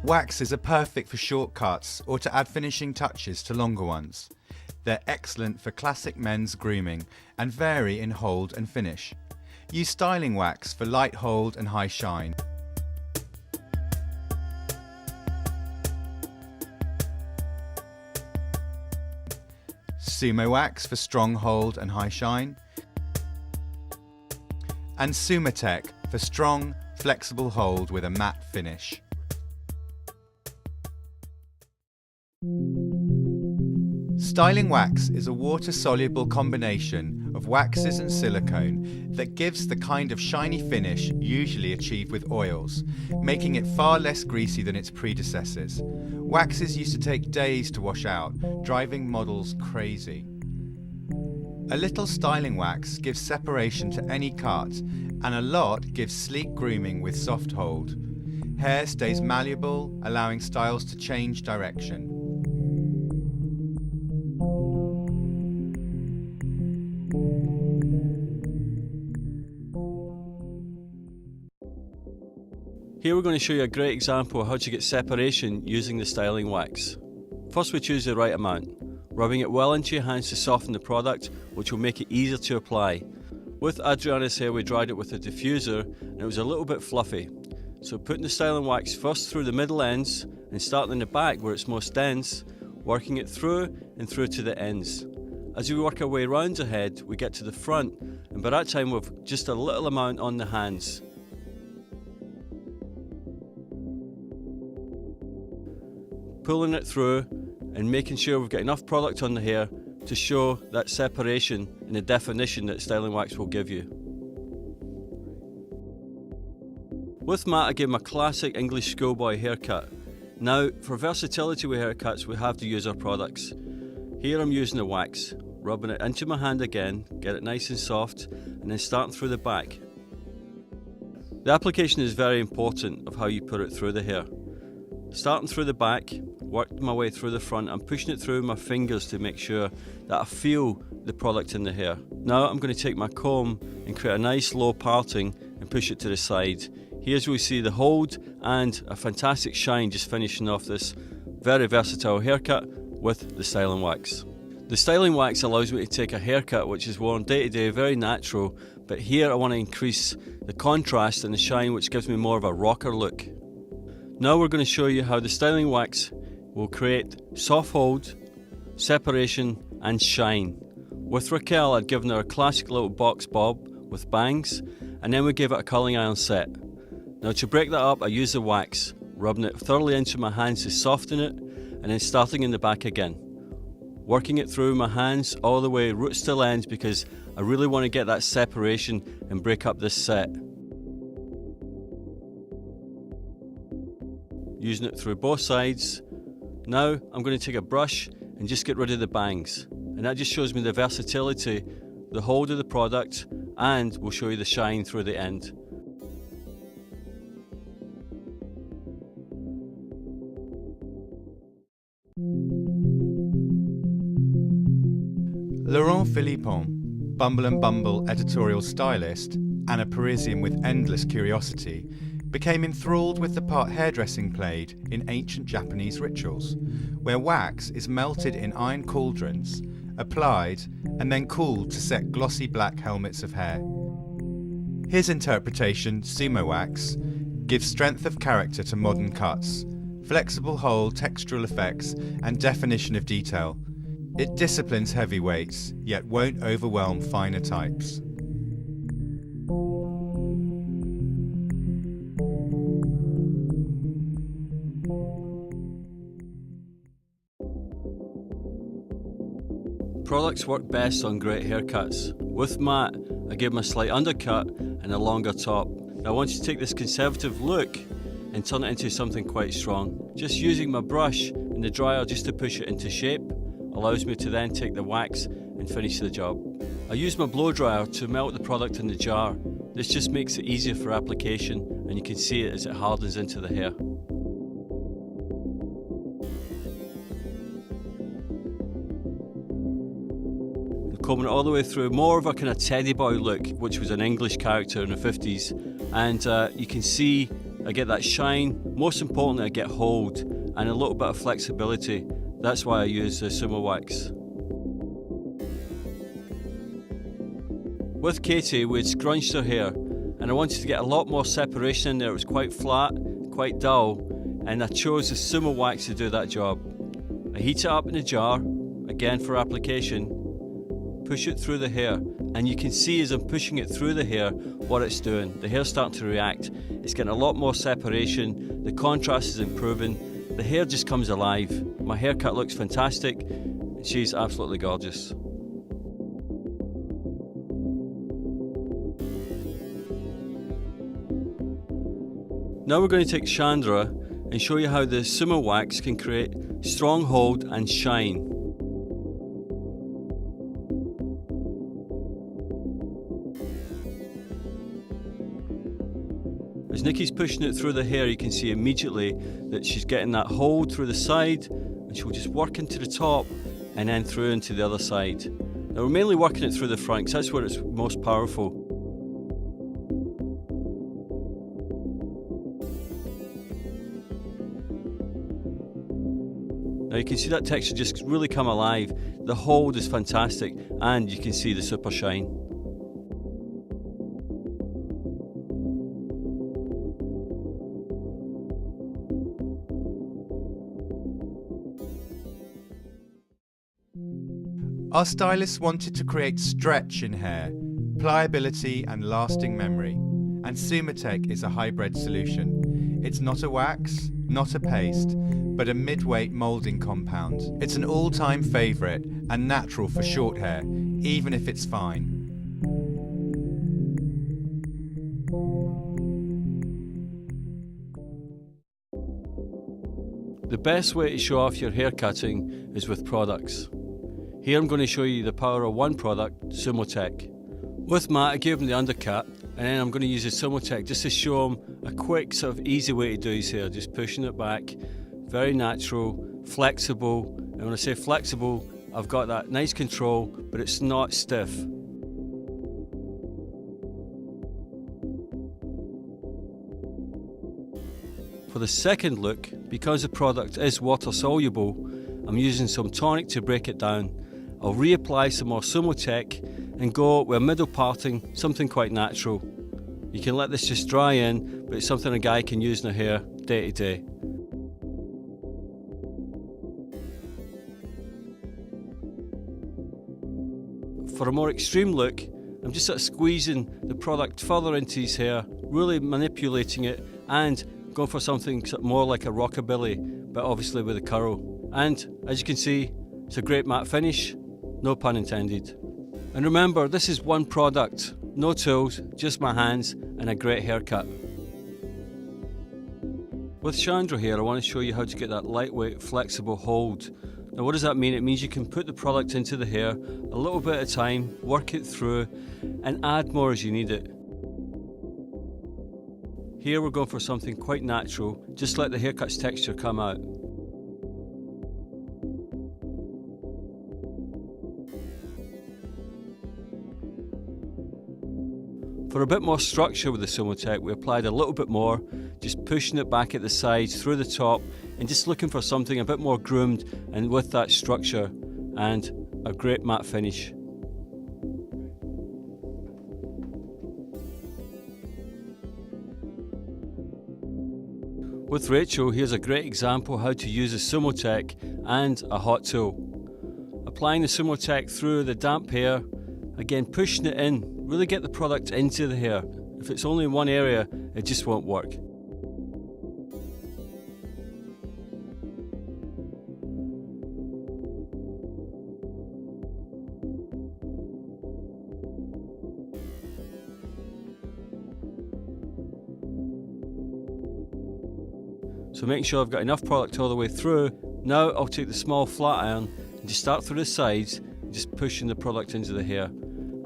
Waxes are perfect for shortcuts or to add finishing touches to longer ones. They're excellent for classic men's grooming and vary in hold and finish. Use styling wax for light hold and high shine. Sumo wax for strong hold and high shine. And Sumatec for strong, flexible hold with a matte finish. Styling wax is a water-soluble combination of waxes and silicone that gives the kind of shiny finish usually achieved with oils, making it far less greasy than its predecessors. Waxes used to take days to wash out, driving models crazy. A little styling wax gives separation to any cut, and a lot gives sleek grooming with soft hold. Hair stays malleable, allowing styles to change direction. Here we're going to show you a great example of how to get separation using the styling wax. First, we choose the right amount, rubbing it well into your hands to soften the product, which will make it easier to apply. With Adriana's hair, we dried it with a diffuser and it was a little bit fluffy. So putting the styling wax first through the middle ends and starting in the back where it's most dense, working it through and through to the ends. As we work our way around the head, we get to the front, and by that time we've just a little amount on the hands. Pulling it through and making sure we've got enough product on the hair to show that separation and the definition that styling wax will give you. With Matt, I gave him a classic English schoolboy haircut. Now, for versatility with haircuts, we have to use our products. Here I'm using the wax, rubbing it into my hand again, get it nice and soft, and then starting through the back. The application is very important of how you put it through the hair. Starting through the back, worked my way through the front. I'm pushing it through my fingers to make sure that I feel the product in the hair. Now I'm going to take my comb and create a nice low parting and push it to the side. Here's where we see the hold and a fantastic shine just finishing off this very versatile haircut with the styling wax. The styling wax allows me to take a haircut which is worn day to day, very natural, but here I want to increase the contrast and the shine, which gives me more of a rocker look. Now we're going to show you how the styling wax will create soft hold, separation and shine. With Raquel, I'd given her a classic little box bob with bangs, and then we gave it a curling iron set. Now to break that up, I use the wax, rubbing it thoroughly into my hands to soften it, and then starting in the back again. Working it through my hands all the way roots to ends because I really want to get that separation and break up this set. Using it through both sides. Now I'm going to take a brush and just get rid of the bangs, and that just shows me the versatility, the hold of the product, and we'll show you the shine through the end. Laurent Philippon, Bumble&bumble editorial stylist and a Parisian with endless curiosity, became enthralled with the part hairdressing played in ancient Japanese rituals, where wax is melted in iron cauldrons, applied, and then cooled to set glossy black helmets of hair. His interpretation, sumo wax, gives strength of character to modern cuts, flexible hold, textural effects, and definition of detail. It disciplines heavyweights, yet won't overwhelm finer types. Products work best on great haircuts. With Matt, I gave him a slight undercut and a longer top. Now I want you to take this conservative look and turn it into something quite strong. Just using my brush in the dryer just to push it into shape allows me to then take the wax and finish the job. I use my blow dryer to melt the product in the jar. This just makes it easier for application, and you can see it as it hardens into the hair. Combing it all the way through, more of a kind of teddy boy look, which was an English character in the 50s, and you can see I get that shine, most importantly I get hold and a little bit of flexibility. That's why I use the Sumo Wax. With Katie, we'd scrunched her hair and I wanted to get a lot more separation in there. It was quite flat, quite dull, and I chose the Sumo Wax to do that job. I heat it up in a jar, again for application, push it through the hair, and you can see as I'm pushing it through the hair what it's doing. The hair's starting to react, it's getting a lot more separation, the contrast is improving, the hair just comes alive. My haircut looks fantastic, and she's absolutely gorgeous. Now we're going to take Chandra and show you how the Sumo Wax can create strong hold and shine. As Nikki's pushing it through the hair, you can see immediately that she's getting that hold through the side, and she'll just work into the top and then through into the other side. Now we're mainly working it through the front because that's where it's most powerful. Now you can see that texture just really come alive. The hold is fantastic and you can see the super shine. Our stylists wanted to create stretch in hair, pliability and lasting memory, and Sumatech is a hybrid solution. It's not a wax, not a paste, but a mid-weight moulding compound. It's an all-time favourite and natural for short hair, even if it's fine. The best way to show off your hair cutting is with products. Here I'm going to show you the power of one product, Sumatech. With Matt I gave him the undercut, and then I'm going to use the Sumatech just to show him a quick sort of easy way to do his hair, just pushing it back, very natural, flexible, and when I say flexible I've got that nice control but it's not stiff. For the second look, because the product is water soluble, I'm using some tonic to break it down. I'll reapply some more Sumatech and go with a middle parting, something quite natural. You can let this just dry in, but it's something a guy can use in their hair day to day. For a more extreme look, I'm just sort of squeezing the product further into his hair, really manipulating it and going for something more like a rockabilly, but obviously with a curl. And as you can see, it's a great matte finish, no pun intended. And remember, this is one product, no tools, just my hands and a great haircut. With Chandra here, I want to show you how to get that lightweight, flexible hold. Now what does that mean? It means you can put the product into the hair a little bit at a time, work it through and add more as you need it. Here we're going for something quite natural, just let the haircut's texture come out. For a bit more structure with the Sumatech, we applied a little bit more, just pushing it back at the sides, through the top, and just looking for something a bit more groomed and with that structure, and a great matte finish. With Rachel, here's a great example how to use a Sumatech and a hot tool. Applying the Sumatech through the damp hair, again pushing it in, really get the product into the hair. If it's only in one area, it just won't work. So making sure I've got enough product all the way through. Now I'll take the small flat iron and just start through the sides and just pushing the product into the hair.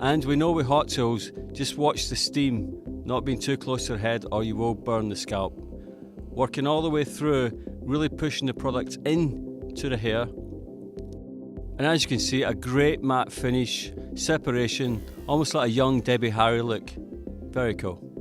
And we know with hot tools, just watch the steam, not being too close to your head or you will burn the scalp. Working all the way through, really pushing the product into the hair. And as you can see, a great matte finish, separation, almost like a young Debbie Harry look. Very cool.